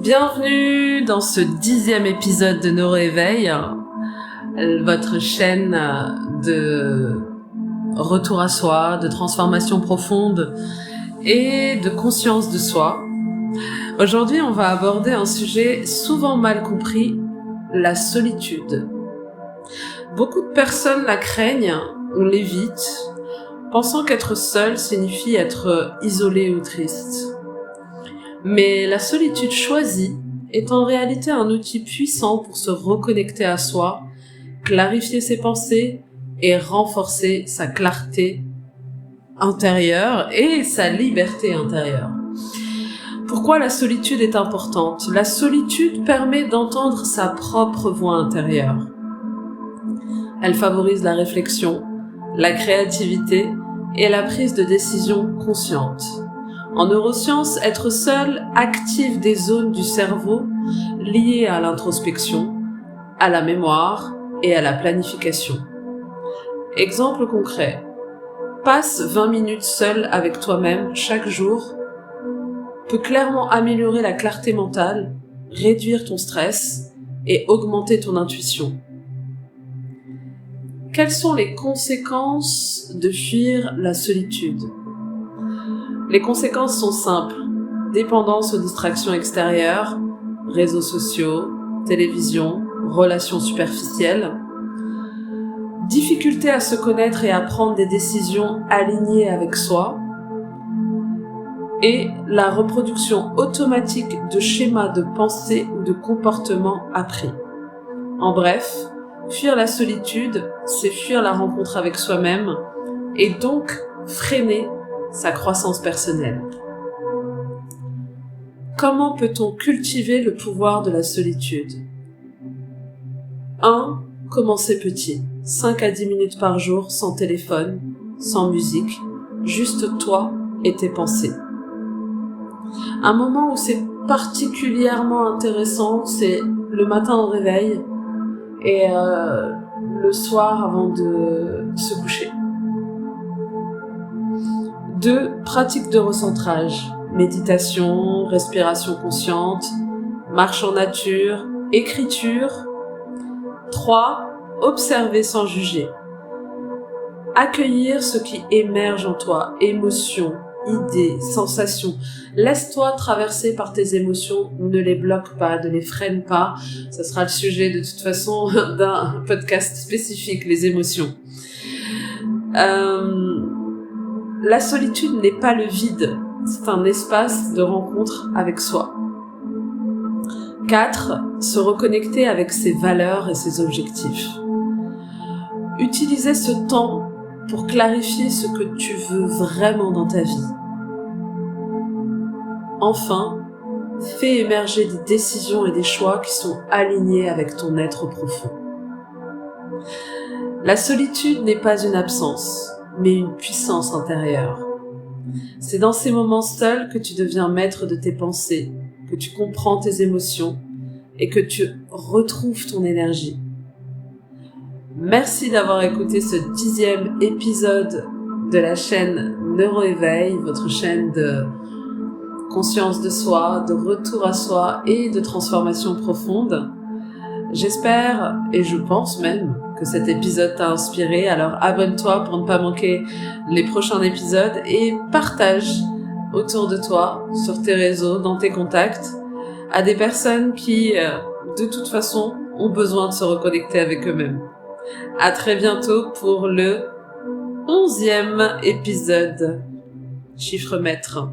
Bienvenue dans ce 10e épisode de Neuroéveil, votre chaîne de retour à soi, de transformation profonde et de conscience de soi. Aujourd'hui, on va aborder un sujet souvent mal compris, la solitude. Beaucoup de personnes la craignent, on l'évite, pensant qu'être seul signifie être isolé ou triste. Mais la solitude choisie est en réalité un outil puissant pour se reconnecter à soi, clarifier ses pensées et renforcer sa clarté intérieure et sa liberté intérieure. Pourquoi la solitude est importante ? La solitude permet d'entendre sa propre voix intérieure. Elle favorise la réflexion, la créativité et la prise de décision consciente. En neurosciences, être seul active des zones du cerveau liées à l'introspection, à la mémoire et à la planification. Exemple concret. Passe 20 minutes seul avec toi-même chaque jour peut clairement améliorer la clarté mentale, réduire ton stress et augmenter ton intuition. Quelles sont les conséquences de fuir la solitude ? Les conséquences sont simples. Dépendance aux distractions extérieures, réseaux sociaux, télévision, relations superficielles. Difficulté à se connaître et à prendre des décisions alignées avec soi. Et la reproduction automatique de schémas de pensée ou de comportement appris. En bref, fuir la solitude, c'est fuir la rencontre avec soi-même et donc freiner sa croissance personnelle. Comment peut-on cultiver le pouvoir de la solitude ? 1. Commencer petit. 5 à 10 minutes par jour, sans téléphone, sans musique, juste toi et tes pensées. Un moment où c'est particulièrement intéressant, c'est le matin au réveil et le soir avant de se coucher. 2. Pratique de recentrage, méditation, respiration consciente, marche en nature, écriture. 3. Observer sans juger. Accueillir ce qui émerge en toi, émotions, idées, sensations. Laisse-toi traverser par tes émotions, ne les bloque pas, ne les freine pas. Ça sera le sujet de toute façon d'un podcast spécifique, les émotions. La solitude n'est pas le vide, c'est un espace de rencontre avec soi. 4. Se reconnecter avec ses valeurs et ses objectifs. Utiliser ce temps pour clarifier ce que tu veux vraiment dans ta vie. Enfin, fais émerger des décisions et des choix qui sont alignés avec ton être profond. La solitude n'est pas une absence, mais une puissance intérieure. C'est dans ces moments seuls que tu deviens maître de tes pensées, que tu comprends tes émotions et que tu retrouves ton énergie. Merci d'avoir écouté ce 10e épisode de la chaîne Neuroéveil, votre chaîne de conscience de soi, de retour à soi et de transformation profonde. J'espère, et je pense même, que cet épisode t'a inspiré, alors abonne-toi pour ne pas manquer les prochains épisodes et partage autour de toi, sur tes réseaux, dans tes contacts, à des personnes qui, de toute façon, ont besoin de se reconnecter avec eux-mêmes. À très bientôt pour le 11e épisode, chiffre maître.